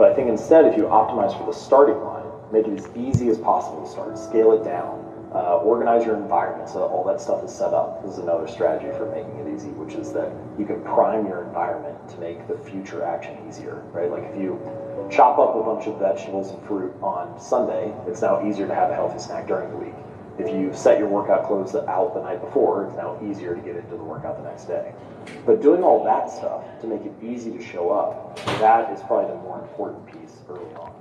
But I think instead, if you optimize for the starting line, make it as easy as possible to start, scale it down, organize your environment so that all that stuff is set up. This is another strategy for making it easy, which is that you can prime your environment to make the future action easier, right? Like if you chop up a bunch of vegetables and fruit on Sunday, it's now easier to have a healthy snack during the week. If you set your workout clothes out the night before, it's now easier to get into the workout the next day. But doing all that stuff to make it easy to show up, that is probably the more important piece early on.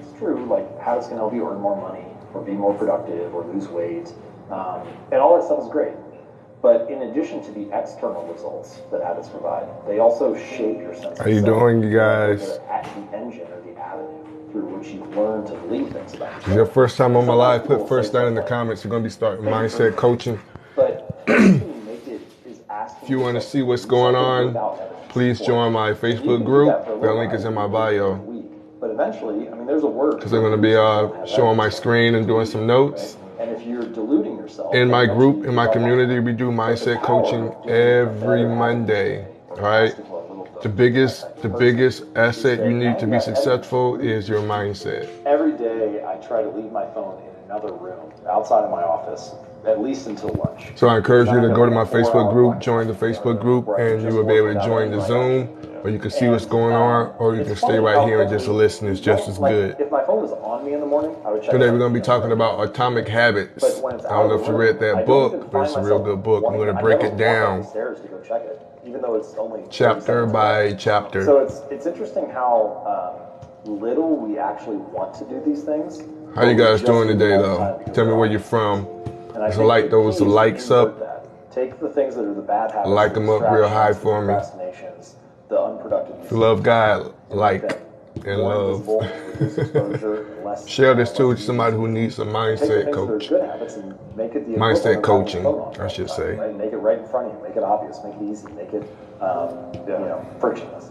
It's true, like habits can help you earn more money or be more productive or lose weight, and all that stuff is great. But in addition to the external results that habits provide, they also shape your sense of self. How you doing, you guys? The engine or the avenue through which you learn to believe things about yourself. If your first time on my live, put first down in the comments. We're going to be starting mindset coaching. But if you want to see what's going on, please join my Facebook group. The link is in my bio. But eventually, I mean, there's a word. Because I'm going to be showing my screen and doing some notes. And if you're deluding yourself. In my group, in my community, we do mindset coaching every Monday. All right. The biggest asset you need to be successful is your mindset. Every day I try to leave my phone in another room outside of my office, at least until lunch. So I encourage you to go to my Facebook group, join the Facebook group, and you will be able to join the Zoom, or you can see what's going on, or you can stay right here and just listen. It's just as good. If my phone was on me in the morning, I would check. Today we're going to be talking about Atomic Habits. I don't know if you read that book, but it's a real good book. I'm going to break it down. Even though it's only chapter by chapter. So it's interesting how little we actually want to do these things. How you guys doing today, though? Tell me where you're from. Just like those likes up. Take the things that are the bad habits. Like them up real high for me. The unproductive. If you love God, like and love. Share this too with somebody who needs a mindset coach. Mindset coaching, I should say. Right? Make it right in front of you. Make it obvious. Make it easy. Make it, frictionless.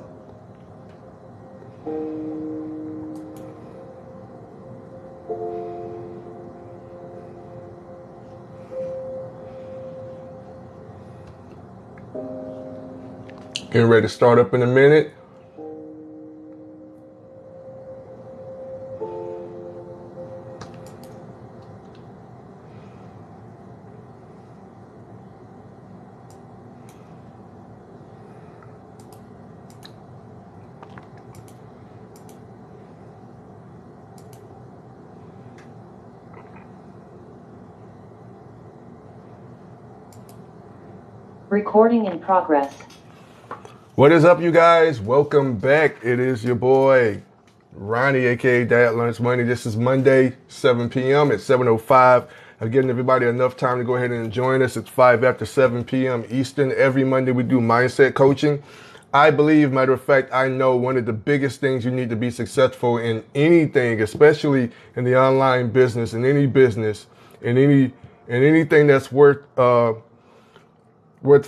Getting ready to start up in a minute. Recording in progress. What is up, you guys? Welcome back. It is your boy, Ronnie, aka Dad Lunch Money. This is Monday, 7 p.m. It's 7:05. I'm giving everybody enough time to go ahead and join us. It's 5 after 7 p.m. Eastern. Every Monday we do mindset coaching. I believe, matter of fact, I know one of the biggest things you need to be successful in anything, especially in the online business, in any business, in anything that's worth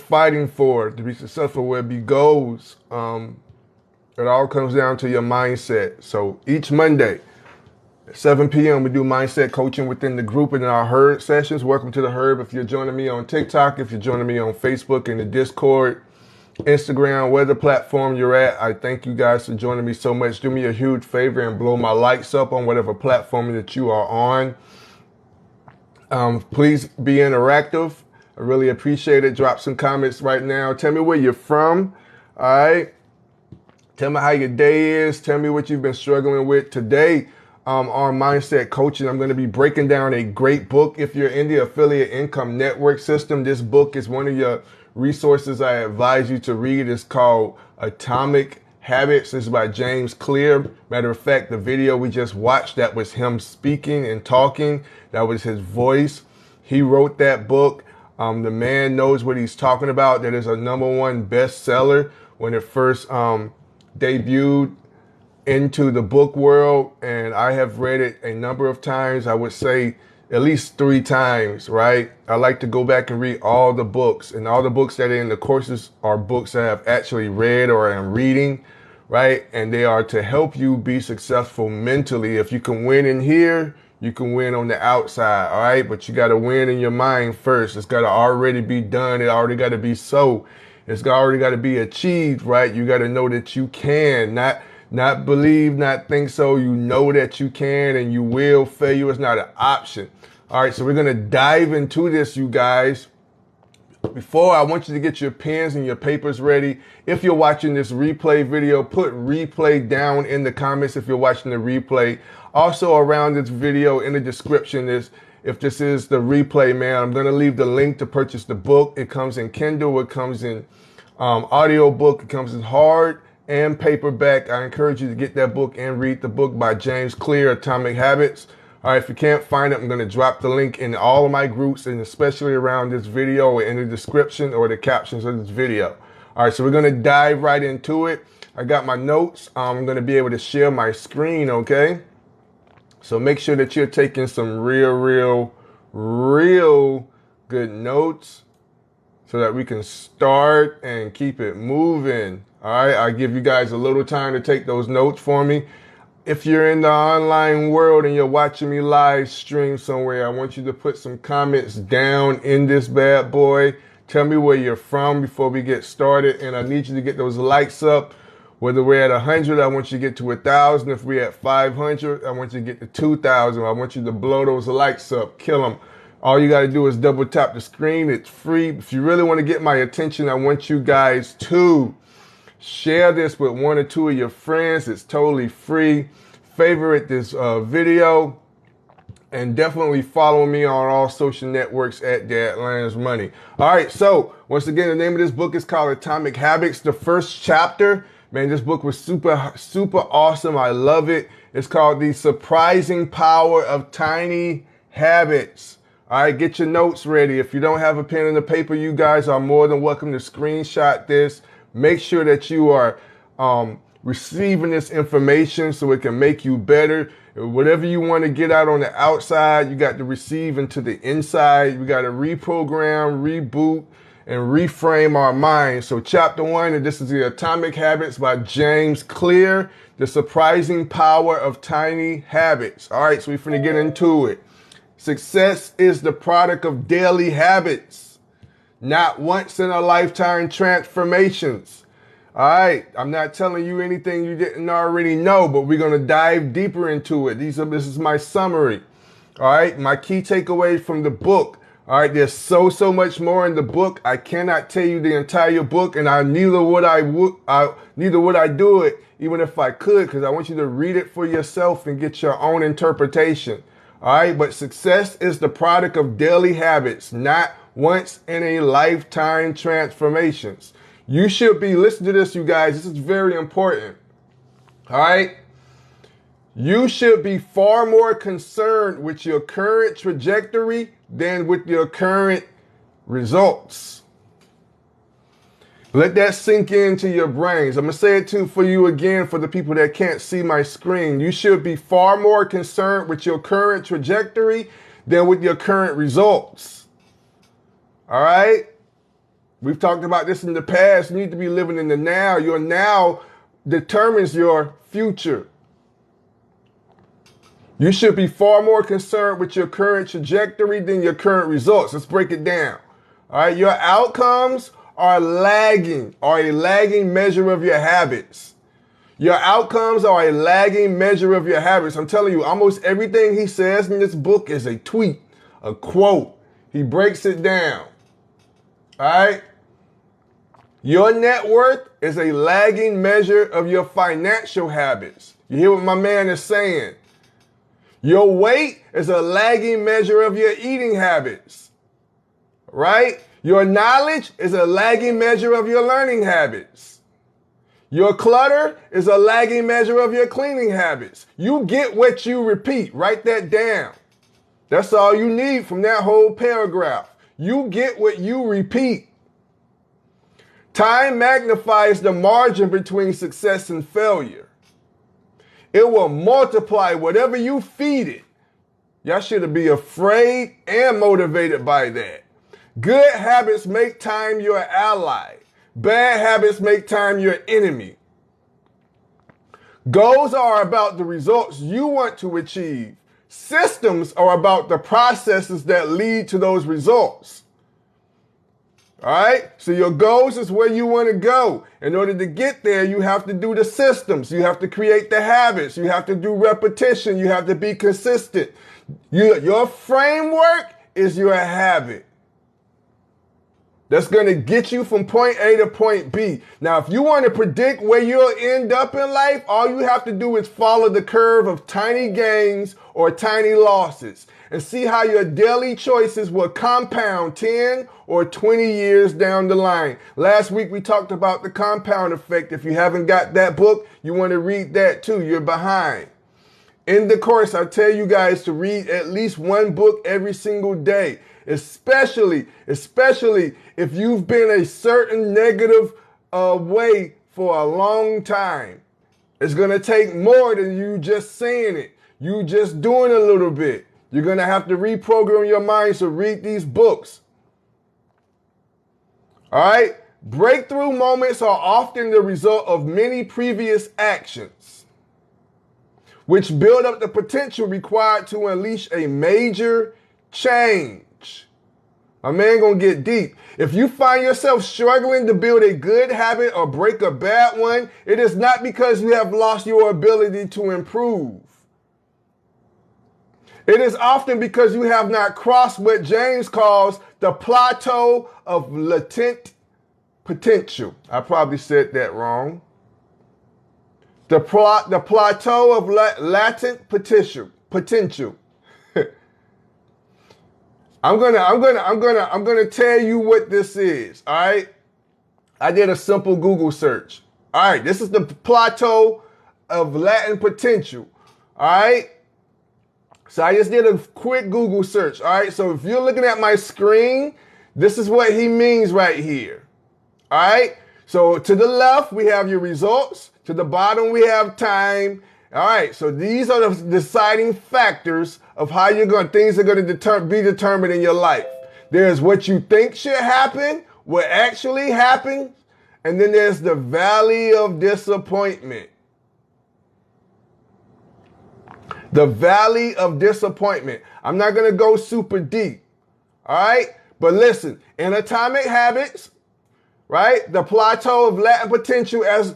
fighting for to be successful, where it be goals. It all comes down to your mindset. So each Monday at 7 p.m. we do mindset coaching within the group and in our Herd sessions. Welcome to the Herd. If you're joining me on TikTok, if you're joining me on Facebook, in the Discord, Instagram, whatever platform you're at, I thank you guys for joining me so much. Do me a huge favor and blow my likes up on whatever platform that you are on. Please be interactive. I really appreciate it. Drop some comments right now. Tell me where you're from. All right. Tell me how your day is. Tell me what you've been struggling with. Today, on Mindset Coaching, I'm going to be breaking down a great book. If you're in the affiliate income network system, this book is one of your resources I advise you to read. It's called Atomic Habits. It's by James Clear. Matter of fact, the video we just watched, that was him speaking and talking. That was his voice. He wrote that book. The man knows what he's talking about. That is a #1 bestseller when it first debuted into the book world. And I have read it a number of times. I would say at least 3 times, right? I like to go back and read all the books. And all the books that are in the courses are books that I've actually read or am reading, right? And they are to help you be successful mentally. If you can win in here, you can win on the outside, all right? But you got to win in your mind first. It's got to already be done. It already got to be so. It's already got to be achieved, right? You got to know that you can, not Not believe, not think so. You know that you can and you will. Failure is not an option. All right, so we're going to dive into this, you guys. Before, I want you to get your pens and your papers ready. If you're watching this replay video, put replay down in the comments if you're watching the replay. Also around this video in the description is, if this is the replay, man, I'm going to leave the link to purchase the book. It comes in Kindle, it comes in audio book, it comes in hard and paperback. I encourage you to get that book and read the book by James Clear, Atomic Habits. All right, if you can't find it, I'm going to drop the link in all of my groups, and especially around this video or in the description or the captions of this video. All right, so we're going to dive right into it. I got my notes. I'm going to be able to share my screen, okay? So make sure that you're taking some real good notes so that we can start and keep it moving. All right, I'll give you guys a little time to take those notes for me. If you're in the online world and you're watching me live stream somewhere, I want you to put some comments down in this bad boy. Tell me where you're from before we get started. And I need you to get those likes up. Whether we're at 100, I want you to get to 1,000. If we're at 500, I want you to get to 2,000. I want you to blow those likes up. Kill them. All you got to do is double tap the screen. It's free. If you really want to get my attention, I want you guys to share this with 1 or 2 of your friends. It's totally free. Favorite this video. And definitely follow me on all social networks at Dad Lands Money. All right, so once again, the name of this book is called Atomic Habits. The first chapter, man, this book was super awesome. I love it. It's called The Surprising Power of Tiny Habits. All right, get your notes ready. If you don't have a pen and a paper, you guys are more than welcome to screenshot this. Make sure that you are receiving this information so it can make you better. Whatever you want to get out on the outside, you got to receive into the inside. We got to reprogram, reboot, and reframe our minds. So chapter 1, and this is the Atomic Habits by James Clear, The Surprising Power of Tiny Habits. All right, so we're finna get into it. Success is the product of daily habits, not once in a lifetime transformations. All right, I'm not telling you anything you didn't already know, but we're going to dive deeper into it. This is my summary. All right, my key takeaways from the book. All right, there's so much more in the book. I cannot tell you the entire book, and neither would I do it even if I could, because I want you to read it for yourself and get your own interpretation. All right, but success is the product of daily habits, not once in a lifetime transformations. You should be listening to this, you guys. This is very important. All right. You should be far more concerned with your current trajectory than with your current results. Let that sink into your brains. I'm going to say it too for you again, for the people that can't see my screen. You should be far more concerned with your current trajectory than with your current results. All right. We've talked about this in the past. You need to be living in the now. Your now determines your future. You should be far more concerned with your current trajectory than your current results. Let's break it down. All right. Your outcomes are a lagging measure of your habits. Your outcomes are a lagging measure of your habits. I'm telling you, almost everything he says in this book is a tweet, a quote. He breaks it down. All right. Your net worth is a lagging measure of your financial habits. You hear what my man is saying? Your weight is a lagging measure of your eating habits, right? Your knowledge is a lagging measure of your learning habits. Your clutter is a lagging measure of your cleaning habits. You get what you repeat. Write that down. That's all you need from that whole paragraph. You get what you repeat. Time magnifies the margin between success and failure. It will multiply whatever you feed it. Y'all should be afraid and motivated by that. Good habits make time your ally. Bad habits make time your enemy. Goals are about the results you want to achieve. Systems are about the processes that lead to those results. All right? So your goals is where you want to go. In order to get there, you have to do the systems. You have to create the habits. You have to do repetition. You have to be consistent. Your framework is your habit. That's going to get you from point A to point B. Now, if you want to predict where you'll end up in life, all you have to do is follow the curve of tiny gains or tiny losses and see how your daily choices will compound 10 or 20 years down the line. Last week, we talked about the compound effect. If you haven't got that book, you want to read that too. You're behind. In the course, I tell you guys to read at least one book every single day. Especially if you've been a certain negative way for a long time. It's going to take more than you just saying it. You just doing a little bit. You're going to have to reprogram your mind, so read these books. All right? Breakthrough moments are often the result of many previous actions, which build up the potential required to unleash a major change. My man gonna get deep. If you find yourself struggling to build a good habit or break a bad one, it is not because you have lost your ability to improve. It is often because you have not crossed what James calls the plateau of latent potential. I probably said that wrong. The plateau of latent potential. I'm gonna tell you what this is. All right. I did a simple Google search. All right. This is the plateau of latent potential. All right. So I just did a quick Google search. All right. So if you're looking at my screen, this is what he means right here. All right. So to the left, we have your results. To the bottom, we have time. All right, so these are the deciding factors of how things are going to be determined in your life. There's what you think should happen, what actually happens, and then there's the valley of disappointment. The valley of disappointment. I'm not going to go super deep, all right? But listen, in Atomic Habits, right, the plateau of latent potential as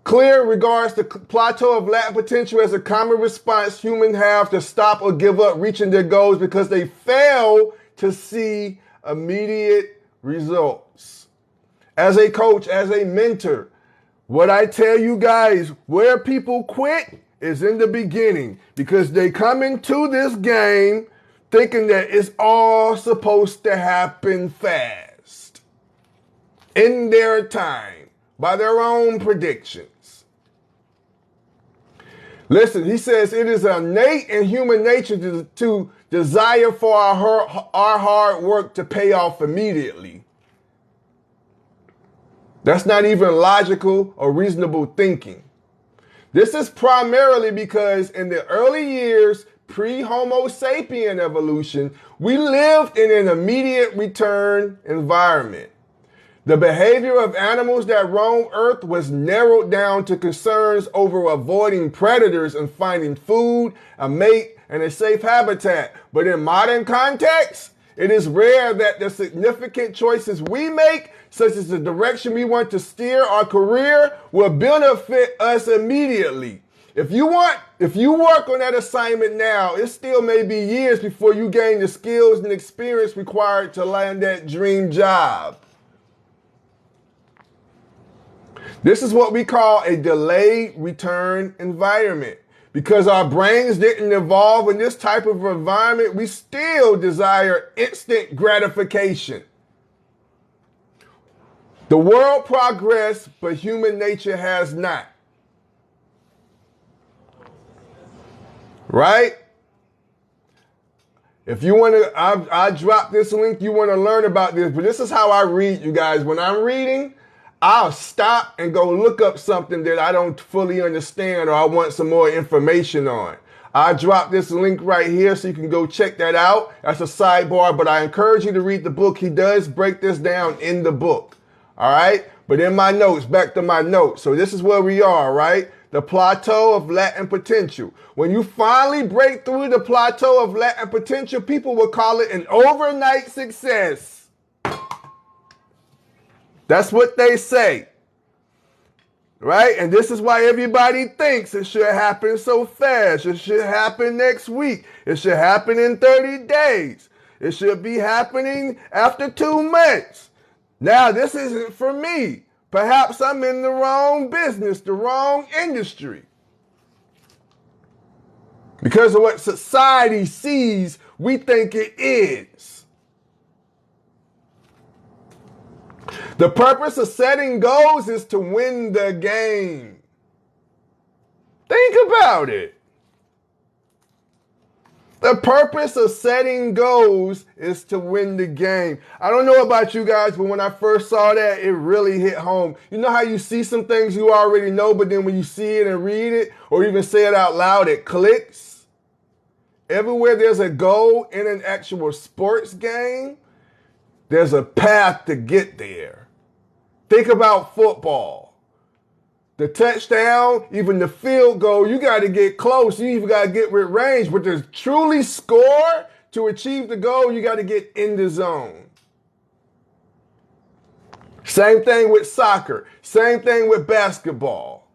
Clear regards the plateau of latent potential as a common response humans have to stop or give up reaching their goals because they fail to see immediate results. As a coach, as a mentor, what I tell you guys, where people quit is in the beginning because they come into this game thinking that it's all supposed to happen fast, in their time, by their own predictions. Listen, he says it is innate in human nature to desire for our hard work to pay off immediately. That's not even logical or reasonable thinking. This is primarily because in the early years, pre-Homo sapien evolution, we lived in an immediate return environment. The behavior of animals that roam Earth was narrowed down to concerns over avoiding predators and finding food, a mate, and a safe habitat. But in modern contexts, it is rare that the significant choices we make, such as the direction we want to steer our career, will benefit us immediately. If you work on that assignment now, it still may be years before you gain the skills and experience required to land that dream job. This is what we call a delayed return environment. Because our brains didn't evolve in this type of environment, we still desire instant gratification. The world progressed, but human nature has not. Right? If you want to, I drop this link, you want to learn about this, but this is how I read, you guys. When I'm reading, I'll stop and go look up something that I don't fully understand or I want some more information on. I drop this link right here so you can go check that out. That's a sidebar, but I encourage you to read the book. He does break this down in the book. All right? But in my notes, back to my notes. So this is where we are, right? the plateau of latent potential. When you finally break through the plateau of latent potential, people will call it an overnight success. That's what they say. Right? And this is why everybody thinks it should happen so fast. It should happen next week. It should happen in 30 days. It should be happening after 2 months. Now, this isn't for me. Perhaps I'm in the wrong business, the wrong industry. Because of what society sees, we think it is. The purpose of setting goals is to win the game. Think about it. The purpose of setting goals is to win the game. I don't know about you guys, but when I first saw that, it really hit home. You know how you see some things you already know, but then when you see it and read it, or even say it out loud, it clicks? Everywhere there's a goal in an actual sports game, there's a path to get there. Think about football. The touchdown, even the field goal, you got to get close. You even got to get with range. But to truly score, to achieve the goal, you got to get in the zone. Same thing with soccer. Same thing with basketball.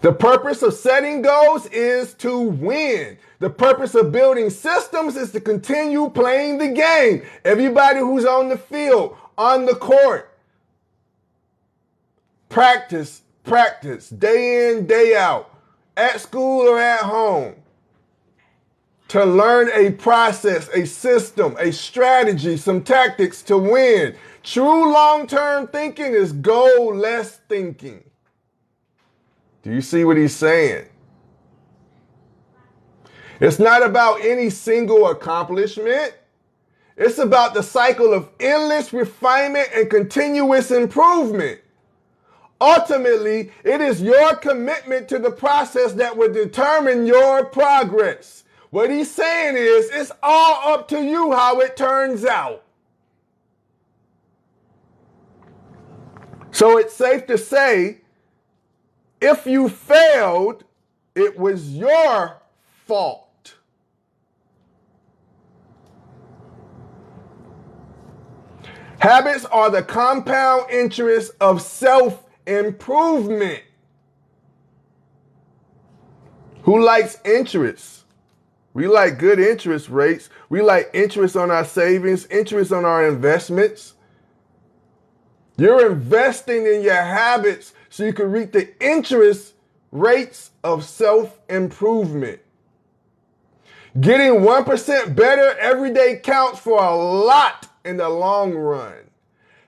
The purpose of setting goals is to win. The purpose of building systems is to continue playing the game. Everybody who's on the field, on the court, practice, day in, day out, at school or at home, to learn a process, a system, a strategy, some tactics to win. True long-term thinking is goal-less thinking. Do you see what he's saying? It's not about any single accomplishment. It's about the cycle of endless refinement and continuous improvement. Ultimately, it is your commitment to the process that will determine your progress. What he's saying is, it's all up to you how it turns out. So it's safe to say, if you failed, it was your fault. Habits are the compound interest of self-improvement. Who likes interest? We like good interest rates. We like interest on our savings, interest on our investments. You're investing in your habits so you can reap the interest rates of self-improvement. Getting 1% better every day counts for a lot in the long run.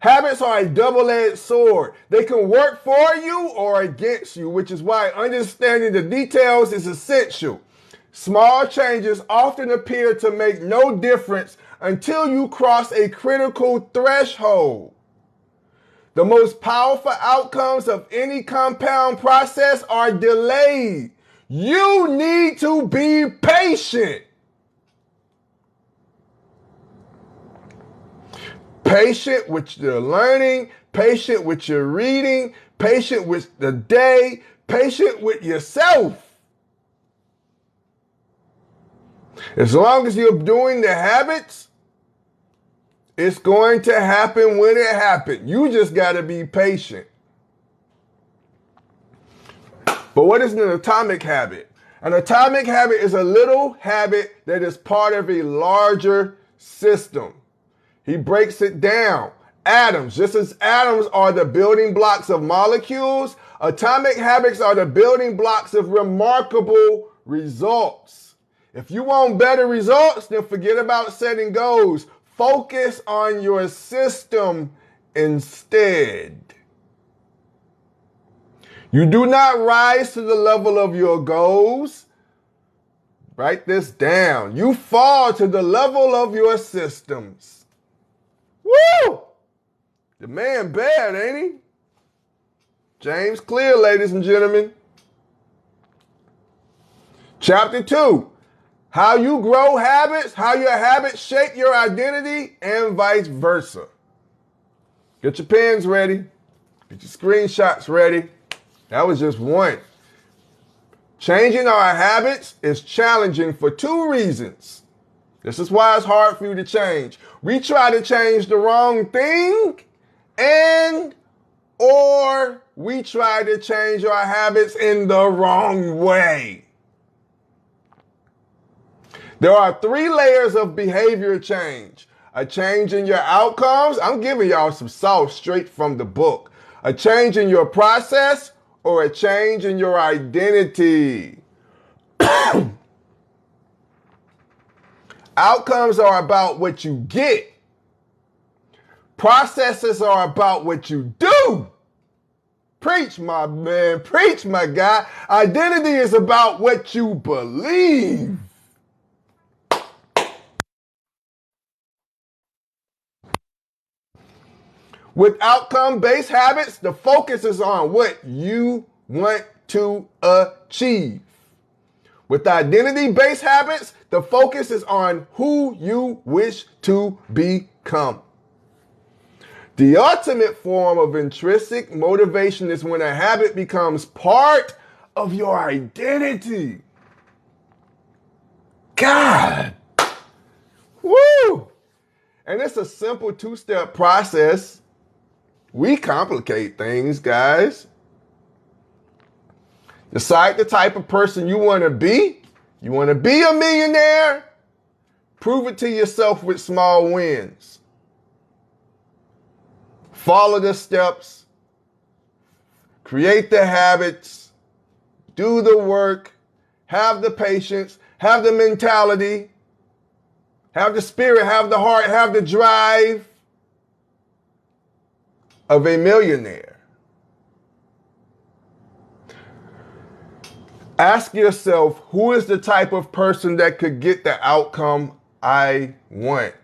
Habits are a double-edged sword. They can work for you or against you, which is why understanding the details is essential. Small changes often appear to make no difference until you cross a critical threshold. The most powerful outcomes of any compound process are delayed. You need to be patient. Patient with your learning, patient with your reading, patient with the day, patient with yourself. As long as you're doing the habits, it's going to happen when it happens. You just got to be patient. But what is an atomic habit? An atomic habit is a little habit that is part of a larger system. He breaks it down. Atoms, just as atoms are the building blocks of molecules, atomic habits are the building blocks of remarkable results. If you want better results, then forget about setting goals. Focus on your system instead. You do not rise to the level of your goals. Write this down. You fall to the level of your systems. Woo! The man bad, ain't he? James Clear, ladies and gentlemen. Chapter 2. How you grow habits, how your habits shape your identity, and vice versa. Get your pens ready. Get your screenshots ready. That was just one. Changing our habits is challenging for two reasons. This is why it's hard for you to change. We try to change the wrong thing, or we try to change our habits in the wrong way. There are 3 layers of behavior change. A change in your outcomes. I'm giving y'all some sauce straight from the book. A change in your process, or a change in your identity. Outcomes are about what you get. Processes are about what you do. Preach, my man. Preach, my guy. Identity is about what you believe. With outcome-based habits, the focus is on what you want to achieve. With identity-based habits, the focus is on who you wish to become. The ultimate form of intrinsic motivation is when a habit becomes part of your identity. God. Woo! And it's a simple 2-step process. We complicate things, guys. Decide the type of person you want to be. You want to be a millionaire? Prove it to yourself with small wins. Follow the steps. Create the habits. Do the work. Have the patience. Have the mentality. Have the spirit. Have the heart. Have the drive of a millionaire. Ask yourself, who is the type of person that could get the outcome I want?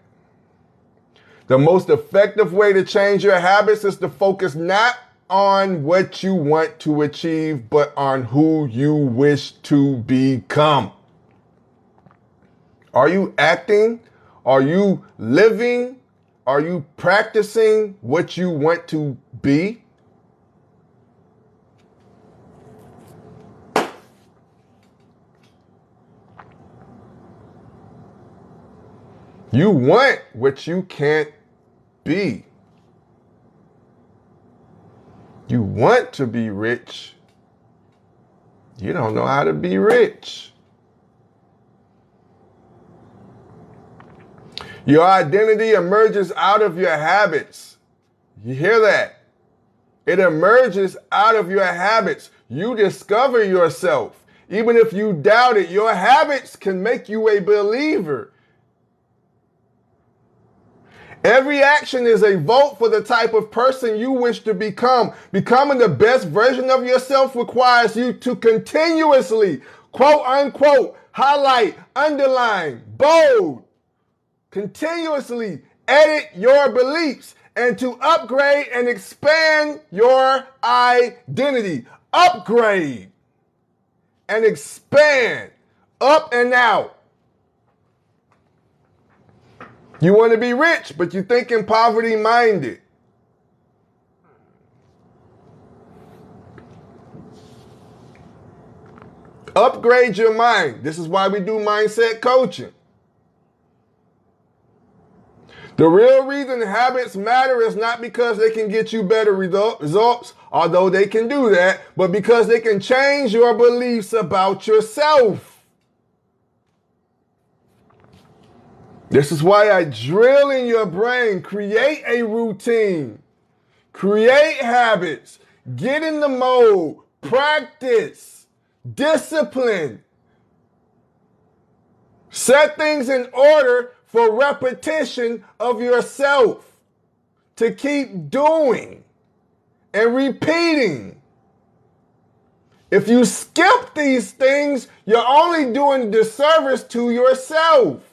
The most effective way to change your habits is to focus not on what you want to achieve, but on who you wish to become. Are you acting? Are you living? Are you practicing what you want to be? You want what you can't be. You want to be rich. You don't know how to be rich. Your identity emerges out of your habits. You hear that? It emerges out of your habits. You discover yourself. Even if you doubt it, your habits can make you a believer. Every action is a vote for the type of person you wish to become. Becoming the best version of yourself requires you to continuously, quote unquote, highlight, underline, bold, continuously edit your beliefs and to upgrade and expand your identity. Upgrade and expand, up and out. You want to be rich, but you think in poverty-minded. Upgrade your mind. This is why we do mindset coaching. The real reason habits matter is not because they can get you better results, although they can do that, but because they can change your beliefs about yourself. This is why I drill in your brain. Create a routine. Create habits. Get in the mode. Practice. Discipline. Set things in order for repetition of yourself. To keep doing and repeating. If you skip these things, you're only doing disservice to yourself.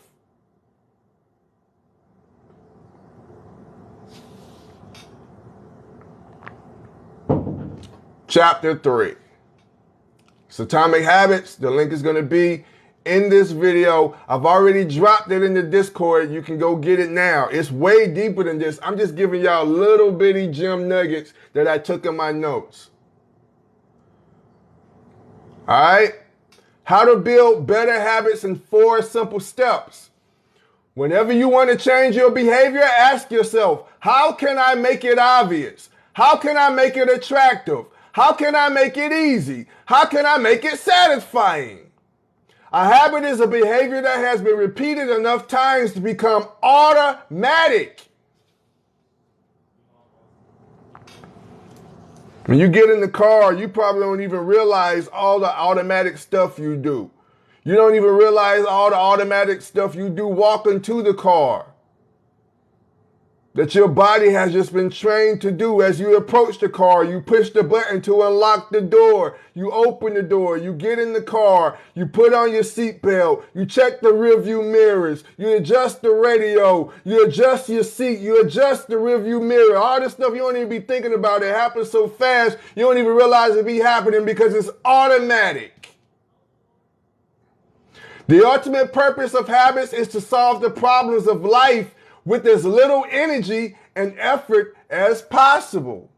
Chapter 3. It's Atomic Habits. The link is going to be in this video. I've already dropped it in the Discord. You can go get it now. It's way deeper than this. I'm just giving y'all little bitty gem nuggets that I took in my notes. All right? How to build better habits in 4 simple steps. Whenever you want to change your behavior, ask yourself, how can I make it obvious? How can I make it attractive? How can I make it easy? How can I make it satisfying? A habit is a behavior that has been repeated enough times to become automatic. When you get in the car, you probably don't even realize all the automatic stuff you do. You don't even realize all the automatic stuff you do walking to the car that your body has just been trained to do. As you approach the car, you push the button to unlock the door. You open the door. You get in the car. You put on your seatbelt. You check the rearview mirrors. You adjust the radio. You adjust your seat. You adjust the rearview mirror. All this stuff you don't even be thinking about. It happens so fast, you don't even realize it be happening because it's automatic. The ultimate purpose of habits is to solve the problems of life with as little energy and effort as possible.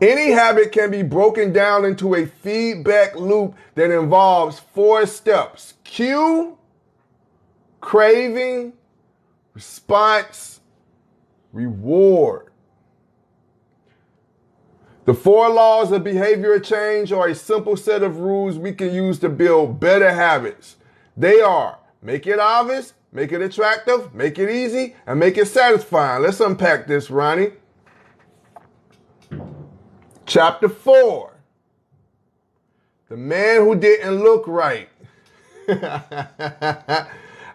Any habit can be broken down into a feedback loop that involves 4 steps: cue, craving, response, reward. The 4 laws of behavioral change are a simple set of rules we can use to build better habits. They are: make it obvious, make it attractive, make it easy, and make it satisfying. Let's unpack this, Ronnie. Chapter 4. The man who didn't look right.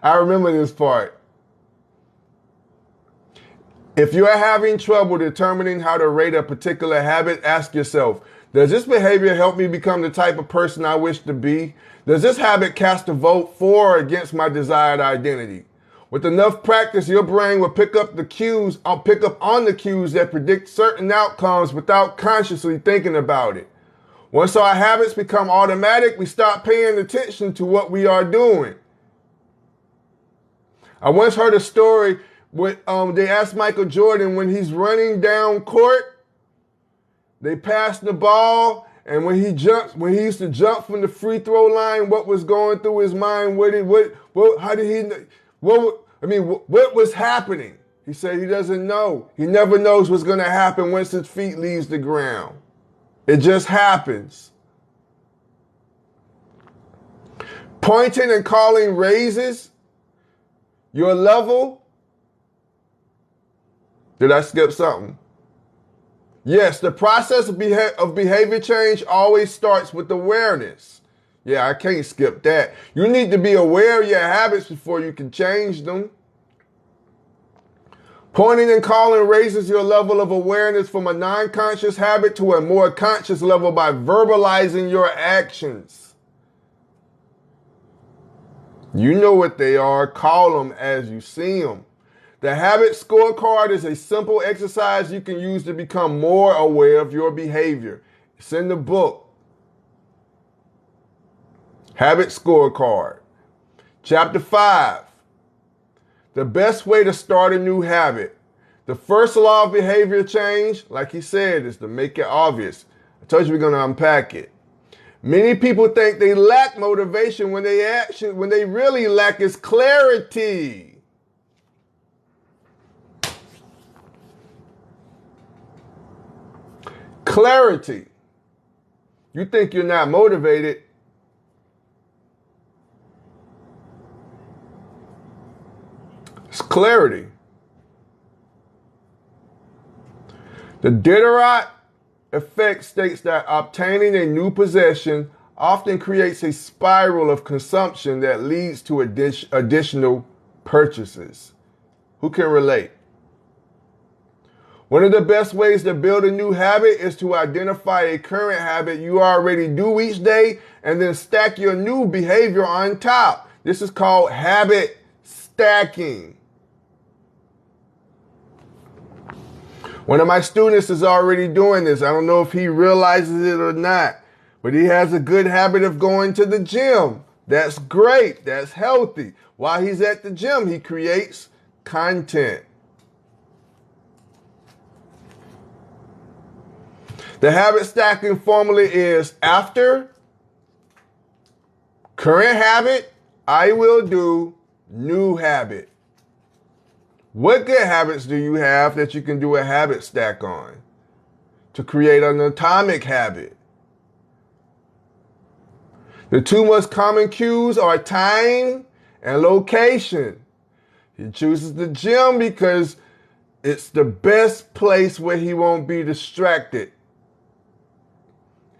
I remember this part. If you're having trouble determining how to rate a particular habit, ask yourself, does this behavior help me become the type of person I wish to be? Does this habit cast a vote for or against my desired identity? With enough practice, your brain will pick up on the cues that predict certain outcomes without consciously thinking about it. Once our habits become automatic, we stop paying attention to what we are doing. I once heard a story where they asked Michael Jordan when he's running down court, they passed the ball, and when he used to jump from the free throw line, what was going through his mind? What was happening? He said he doesn't know. He never knows what's going to happen once his feet leaves the ground. It just happens. Pointing and calling raises your level. Did I skip something? Yes, the process of behavior change always starts with awareness. Yeah, I can't skip that. You need to be aware of your habits before you can change them. Pointing and calling raises your level of awareness from a non-conscious habit to a more conscious level by verbalizing your actions. You know what they are. Call them as you see them. The habit scorecard is a simple exercise you can use to become more aware of your behavior. It's in the book. Habit scorecard. Chapter 5. The best way to start a new habit. The first law of behavior change, like he said, is to make it obvious. I told you we're going to unpack it. Many people think they lack motivation when they really lack is clarity. Clarity. You think you're not motivated. It's clarity. The Diderot effect states that obtaining a new possession often creates a spiral of consumption that leads to additional purchases. Who can relate? One of the best ways to build a new habit is to identify a current habit you already do each day and then stack your new behavior on top. This is called habit stacking. One of my students is already doing this. I don't know if he realizes it or not, but he has a good habit of going to the gym. That's great. That's healthy. While he's at the gym, he creates content. The habit stacking formula is after current habit, I will do new habit. What good habits do you have that you can do a habit stack on to create an atomic habit? The two most common cues are time and location. He chooses the gym because it's the best place where he won't be distracted.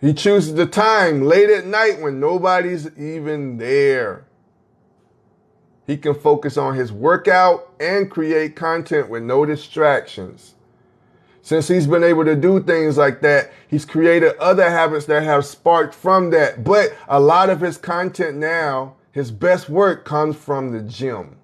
He chooses the time late at night when nobody's even there. He can focus on his workout and create content with no distractions. Since he's been able to do things like that, he's created other habits that have sparked from that. But a lot of his content now, his best work comes from the gym.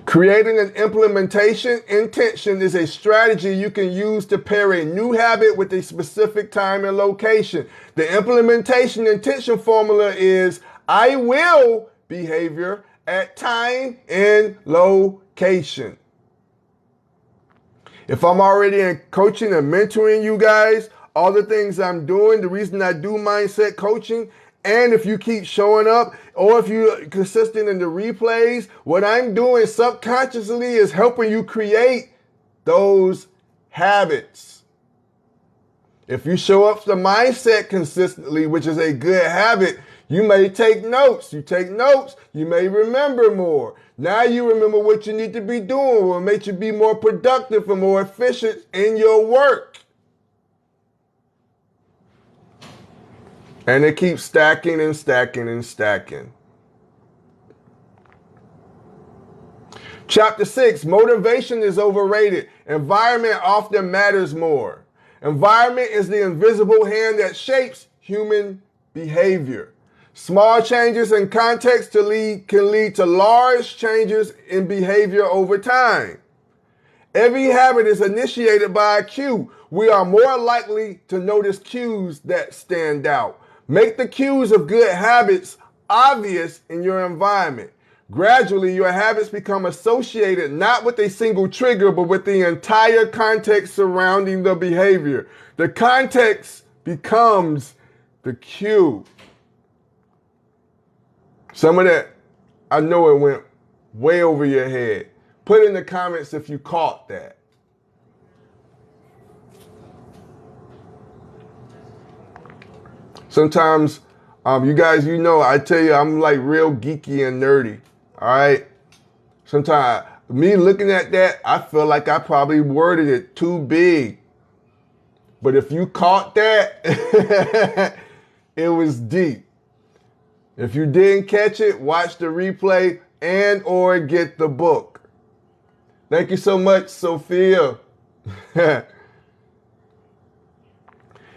Creating an implementation intention is a strategy you can use to pair a new habit with a specific time and location. The implementation intention formula is I will behavior at time and location. If I'm already in coaching and mentoring you guys, all the things I'm doing, the reason I do mindset coaching, and if you keep showing up or if you're consistent in the replays, what I'm doing subconsciously is helping you create those habits. If you show up to mindset consistently, which is a good habit, you may take notes. You take notes, you may remember more. Now you remember what you need to be doing, will make you be more productive and more efficient in your work. And it keeps stacking and stacking and stacking. Chapter 6, motivation is overrated. Environment often matters more. Environment is the invisible hand that shapes human behavior. Small changes in context can lead to large changes in behavior over time. Every habit is initiated by a cue. We are more likely to notice cues that stand out. Make the cues of good habits obvious in your environment. Gradually, your habits become associated not with a single trigger, but with the entire context surrounding the behavior. The context becomes the cue. Some of that, I know it went way over your head. Put in the comments if you caught that. Sometimes, you guys, I tell you, I'm like real geeky and nerdy. All right. Sometimes me looking at that, I feel like I probably worded it too big. But if you caught that, it was deep. If you didn't catch it, watch the replay and or get the book. Thank you so much, Sophia. It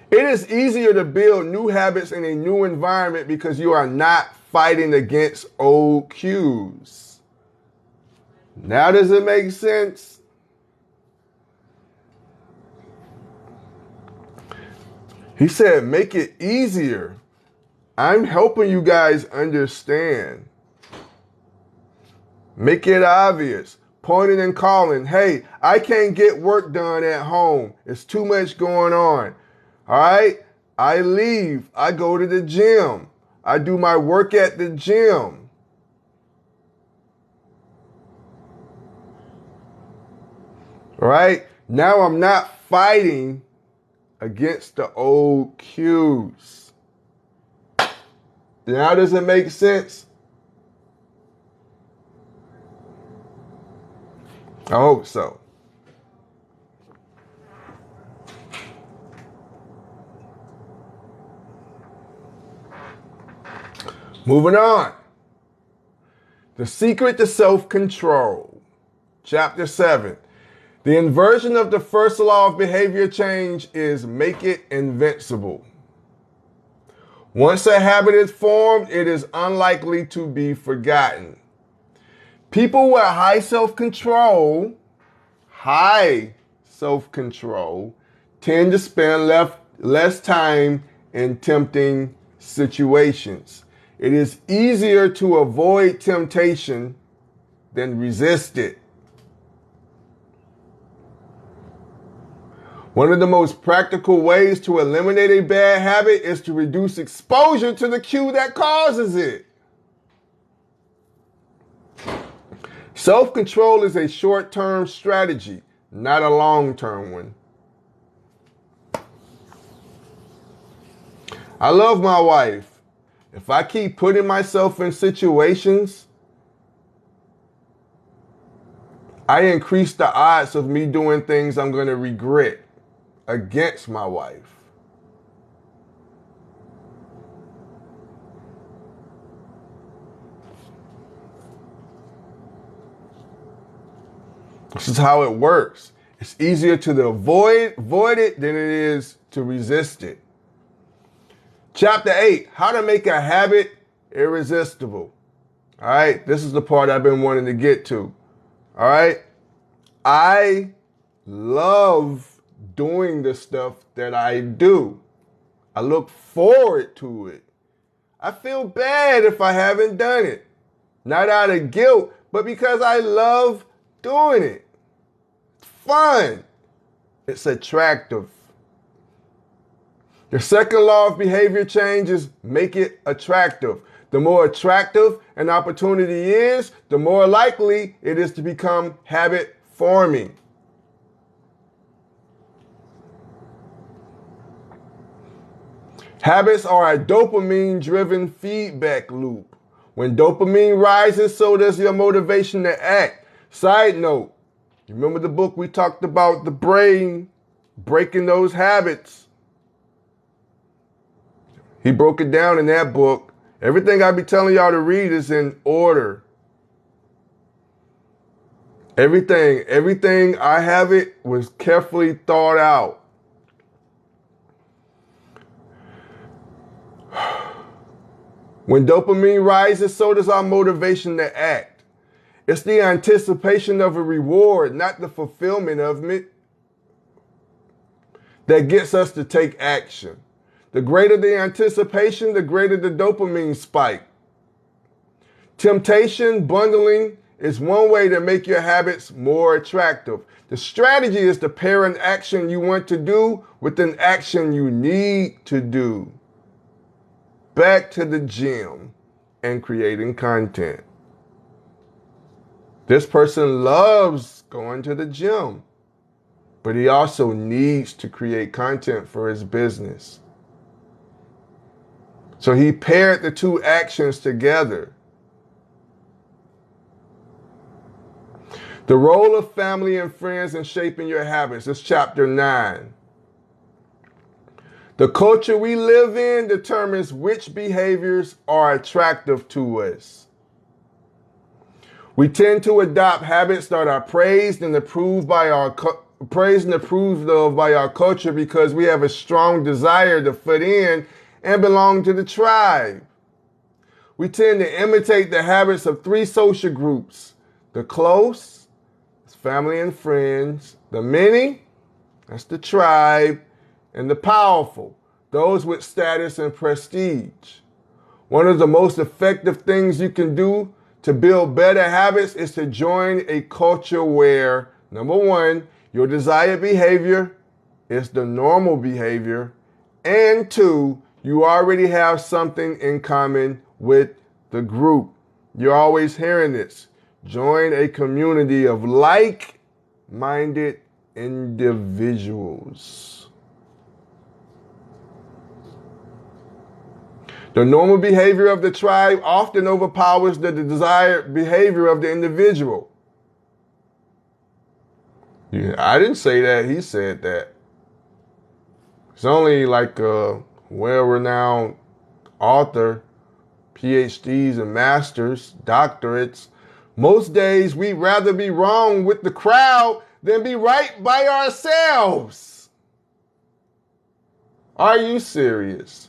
is easier to build new habits in a new environment because you are not fighting against old cues. Now does it make sense? He said, make it easier. I'm helping you guys understand. Make it obvious. Pointing and calling. Hey, I can't get work done at home. It's too much going on. All right? I leave. I go to the gym. I do my work at the gym. All right? Now I'm not fighting against the old cues. Now does it make sense? I hope so. Moving on. The secret to self-control. Chapter 7. The inversion of the first law of behavior change is make it invincible. Once a habit is formed, it is unlikely to be forgotten. People with high self-control tend to spend less time in tempting situations. It is easier to avoid temptation than resist it. One of the most practical ways to eliminate a bad habit is to reduce exposure to the cue that causes it. Self-control is a short-term strategy, not a long-term one. I love my wife. If I keep putting myself in situations, I increase the odds of me doing things I'm going to regret against my wife. This is how it works. It's easier to avoid it than it is to resist it. Chapter 8, how to make a habit irresistible. All right, this is the part I've been wanting to get to. All right, I love doing the stuff that I do. I look forward to it. I feel bad if I haven't done it. Not out of guilt, but because I love doing it. It's fun. It's attractive. The second law of behavior change is make it attractive. The more attractive an opportunity is, the more likely it is to become habit forming. Habits are a dopamine-driven feedback loop. When dopamine rises, so does your motivation to act. Side note, you remember the book we talked about, the brain breaking those habits? He broke it down in that book. Everything I be telling y'all to read is in order. Everything I have it was carefully thought out. When dopamine rises, so does our motivation to act. It's the anticipation of a reward, not the fulfillment of it, that gets us to take action. The greater the anticipation, the greater the dopamine spike. Temptation bundling is one way to make your habits more attractive. The strategy is to pair an action you want to do with an action you need to do. Back to the gym and creating content. This person loves going to the gym, but he also needs to create content for his business. So he paired the two actions together. The role of family and friends in shaping your habits is chapter 9. The culture we live in determines which behaviors are attractive to us. We tend to adopt habits that are praised and approved by our culture because we have a strong desire to fit in and belong to the tribe. We tend to imitate the habits of 3 social groups: the close, that's family and friends; the many, that's the tribe; and the powerful, those with status and prestige. One of the most effective things you can do to build better habits is to join a culture where, number 1, your desired behavior is the normal behavior, and 2, you already have something in common with the group. You're always hearing this. Join a community of like-minded individuals. The normal behavior of the tribe often overpowers the desired behavior of the individual. Yeah, I didn't say that. He said that. It's only like a well-renowned author, PhDs and masters, doctorates. Most days we'd rather be wrong with the crowd than be right by ourselves. Are you serious?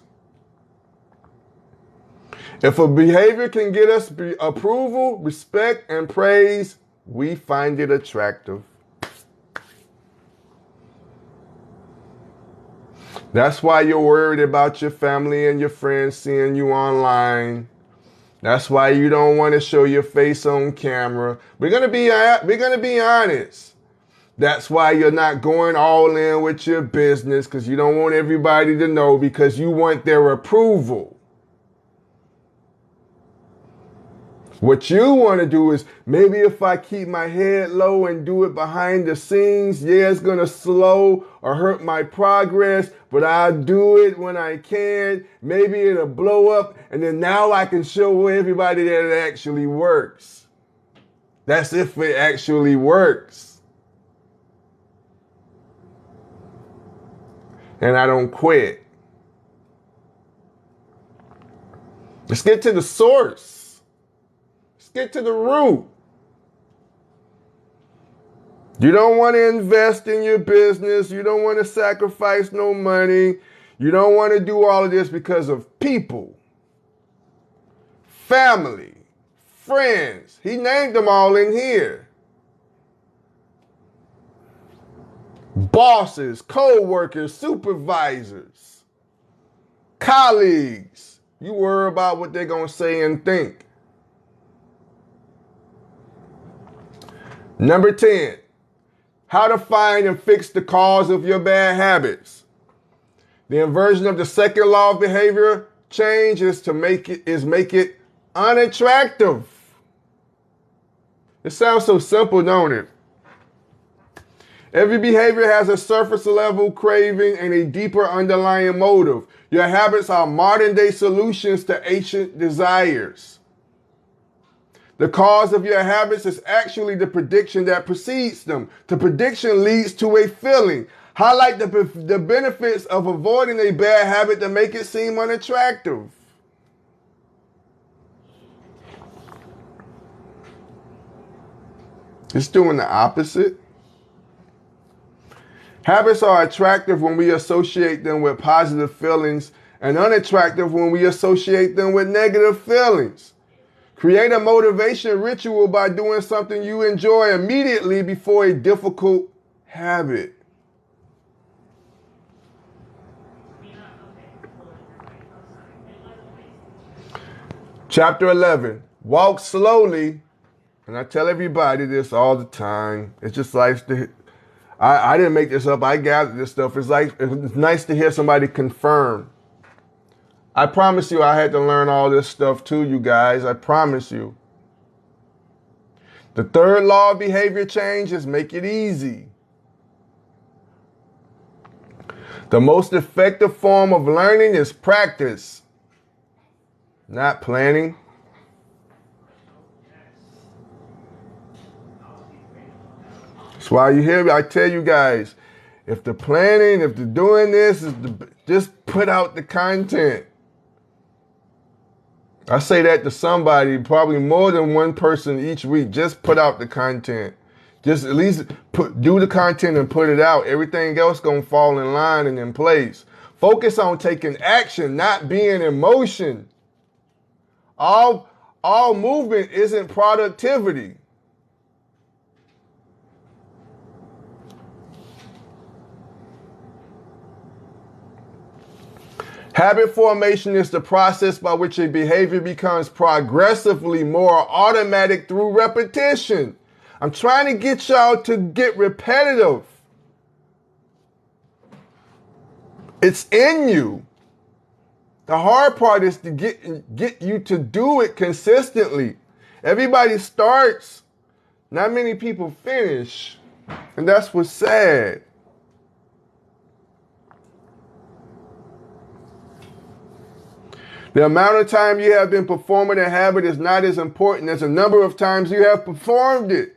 If a behavior can get us approval, respect, and praise, we find it attractive. That's why you're worried about your family and your friends seeing you online. That's why you don't want to show your face on camera. We're gonna be honest. That's why you're not going all in with your business, because you don't want everybody to know, because you want their approval. What you want to do is, maybe if I keep my head low and do it behind the scenes, yeah, it's going to slow or hurt my progress, but I'll do it when I can. Maybe it'll blow up, and then now I can show everybody that it actually works. That's if it actually works. And I don't quit. Let's get to the source. Get to the root. You don't want to invest in your business. You don't want to sacrifice no money. You don't want to do all of this because of people, family, friends. He named them all in here. Bosses, co-workers, supervisors, colleagues. You worry about what they're going to say and think. Number 10, how to find and fix the cause of your bad habits. The inversion of the second law of behavior change is to make it unattractive. It sounds so simple, don't it? Every behavior has a surface level craving and a deeper underlying motive. Your habits are modern day solutions to ancient desires. The cause of your habits is actually the prediction that precedes them. The prediction leads to a feeling. Highlight the benefits of avoiding a bad habit to make it seem unattractive. It's doing the opposite. Habits are attractive when we associate them with positive feelings and unattractive when we associate them with negative feelings. Create a motivation ritual by doing something you enjoy immediately before a difficult habit. Chapter 11, walk slowly. And I tell everybody this all the time. It's just like, I didn't make this up. I gathered this stuff. It's nice to hear somebody confirm. I promise you I had to learn all this stuff too, you guys. I promise you. The third law of behavior change is make it easy. The most effective form of learning is practice, not planning. That's why you hear me. I tell you guys, if the planning, if the doing this, just put out the content. I say that to somebody, probably more than one person each week. Just put out the content. Just at least do the content and put it out. Everything else gonna fall in line and in place. Focus on taking action, not being in motion. All movement isn't productivity. Habit formation is the process by which a behavior becomes progressively more automatic through repetition. I'm trying to get y'all to get repetitive. It's in you. The hard part is to get you to do it consistently. Everybody starts, not many people finish. And that's what's sad. The amount of time you have been performing a habit is not as important as the number of times you have performed it.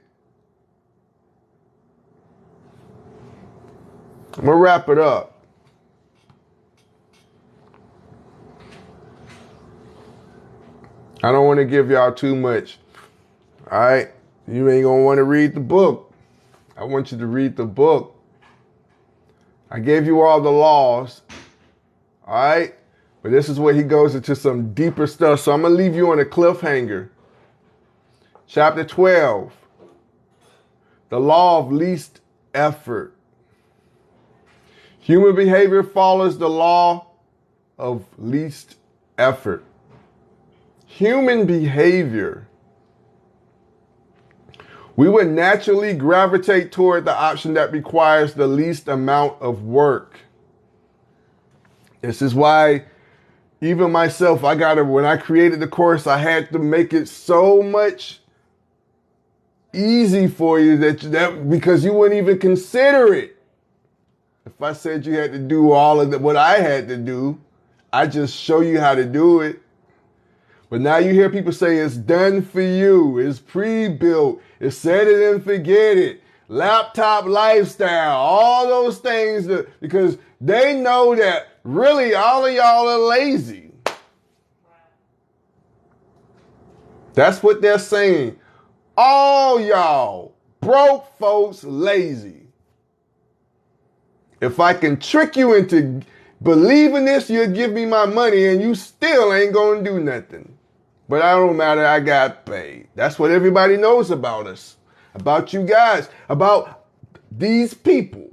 I'm going to wrap it up. I don't want to give y'all too much. All right? You ain't going to want to read the book. I want you to read the book. I gave you all the laws. All right? But this is where he goes into some deeper stuff. So I'm going to leave you on a cliffhanger. Chapter 12. The law of least effort. Human behavior follows the law of least effort. Human behavior. We would naturally gravitate toward the option that requires the least amount of work. This is why even myself, when I created the course, I had to make it so much easy for you that because you wouldn't even consider it. If I said you had to do all of what I had to do, I just show you how to do it. But now you hear people say it's done for you, it's pre-built, it's set it and forget it, laptop lifestyle, all those things because they know that really all of y'all are lazy. That's what they're saying. All y'all broke folks lazy. If I can trick you into believing this, you'll give me my money and you still ain't gonna do nothing. But I don't matter, I got paid. That's what everybody knows about us, about you guys, about these people.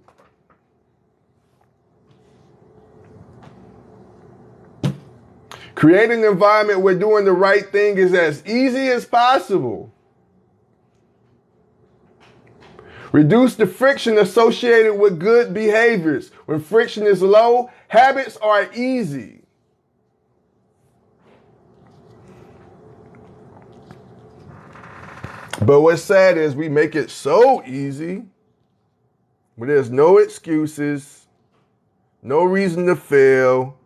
Creating an environment where doing the right thing is as easy as possible. Reduce the friction associated with good behaviors. When friction is low, habits are easy. But what's sad is we make it so easy, but there's no excuses, no reason to fail.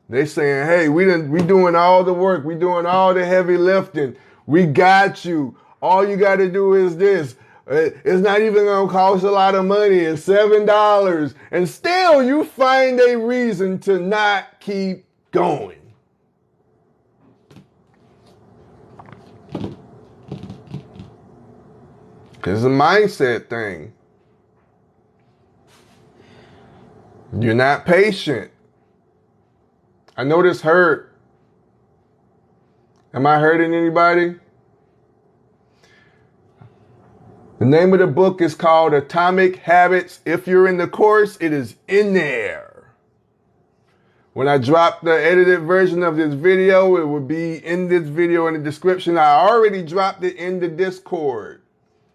They saying, hey, we doing all the work, we doing all the heavy lifting, we got you. All you got to do is this. It's not even going to cost a lot of money. It's $7. And still you find a reason to not keep going. It's a mindset thing. You're not patient. I know this hurt. Am I hurting anybody? The name of the book is called Atomic Habits. If you're in the course, it is in there. When I drop the edited version of this video, it will be in this video in the description. I already dropped it in the Discord.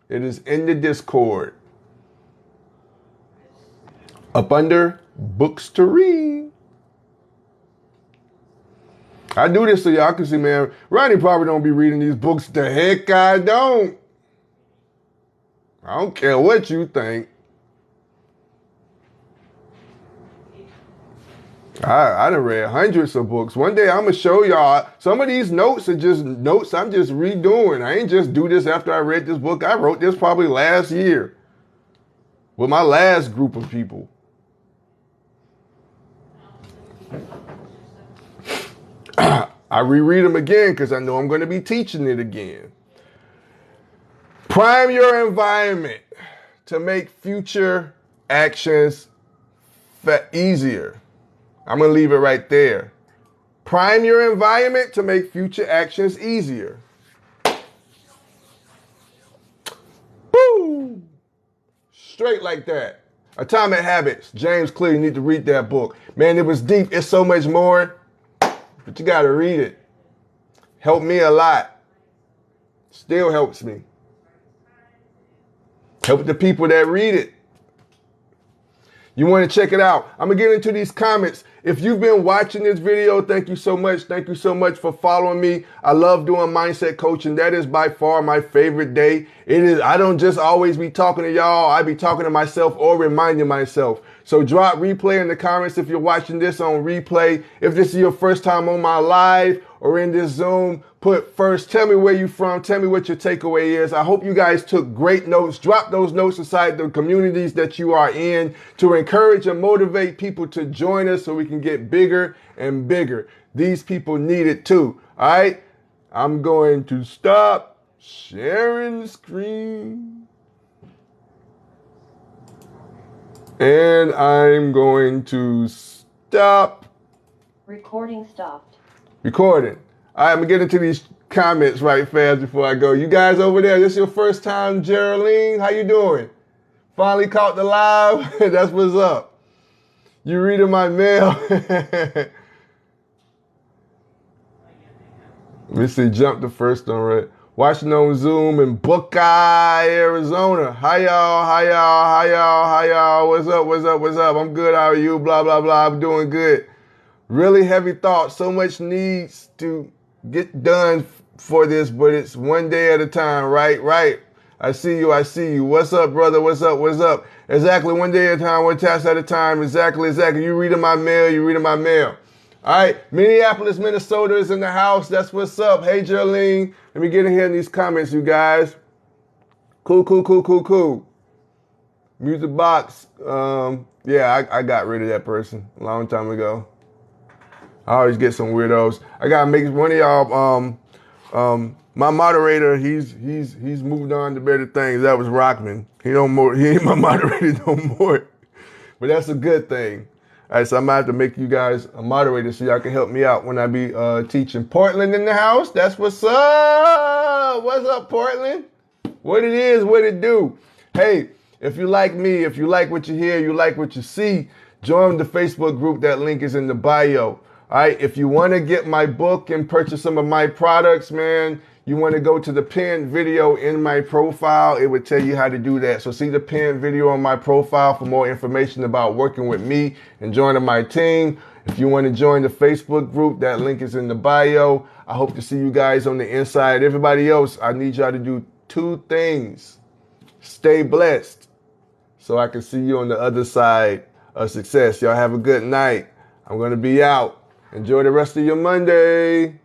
It is in the Discord. Up under books to read. I do this so y'all can see, man, Ronnie probably don't be reading these books. The heck I don't. I don't care what you think. I done read hundreds of books. One day I'm going to show y'all. Some of these notes are just notes I'm just redoing. I ain't just do this after I read this book. I wrote this probably last year with my last group of people. I reread them again because I know I'm going to be teaching it again. Prime your environment to make future actions easier. I'm going to leave it right there. Prime your environment to make future actions easier. Boom! Straight like that. Atomic Habits. James Clear, you need to read that book. Man, it was deep. It's so much more, but you got to read it. Helped me a lot. Still helps me. Help the people that read it. You want to check it out. I'm going to get into these comments. If you've been watching this video, thank you so much. Thank you so much for following me. I love doing mindset coaching. That is by far my favorite day. It is. I don't just always be talking to y'all. I be talking to myself or reminding myself. So drop replay in the comments if you're watching this on replay. If this is your first time on my live or in this Zoom, put first. Tell me where you're from. Tell me what your takeaway is. I hope you guys took great notes. Drop those notes inside the communities that you are in to encourage and motivate people to join us so we can get bigger and bigger. These people need it too. All right. I'm going to stop sharing the screen. And I'm going to stop. Recording stopped. Recording. All right, I'm going to get into these comments right fast before I go. You guys over there, this is your first time, Geraldine. How you doing? Finally caught the live? That's what's up. You reading my mail? Let me see, jump the first one, right? Watching on Zoom in Buckeye, Arizona. Hi y'all, hi y'all, hi y'all, hi y'all. What's up, what's up, what's up? I'm good, how are you? Blah, blah, blah, I'm doing good. Really heavy thoughts, so much needs to get done for this, but it's one day at a time, right? Right. I see you, I see you. What's up, brother? What's up, what's up? Exactly, one day at a time, one task at a time. Exactly, exactly. You reading my mail, you reading my mail. All right, Minneapolis, Minnesota is in the house. That's what's up. Hey, Geraldine. Let me get in here in these comments, you guys. Cool, cool, cool, cool, cool. Music box. Yeah, I got rid of that person a long time ago. I always get some weirdos. I gotta make one of y'all. My moderator, he's moved on to better things. That was Rockman. He ain't my moderator no more. But that's a good thing. All right, so I'm gonna have to make you guys a moderator so y'all can help me out when I be teaching. Portland in the house. That's what's up. What's up, Portland? What it is, what it do. Hey, if you like me, if you like what you hear, you like what you see, join the Facebook group. That link is in the bio. All right, if you want to get my book and purchase some of my products, man, you want to go to the pinned video in my profile. It would tell you how to do that. So see the pinned video on my profile for more information about working with me and joining my team. If you want to join the Facebook group, that link is in the bio. I hope to see you guys on the inside. Everybody else, I need y'all to do 2 things. Stay blessed so I can see you on the other side of success. Y'all have a good night. I'm going to be out. Enjoy the rest of your Monday.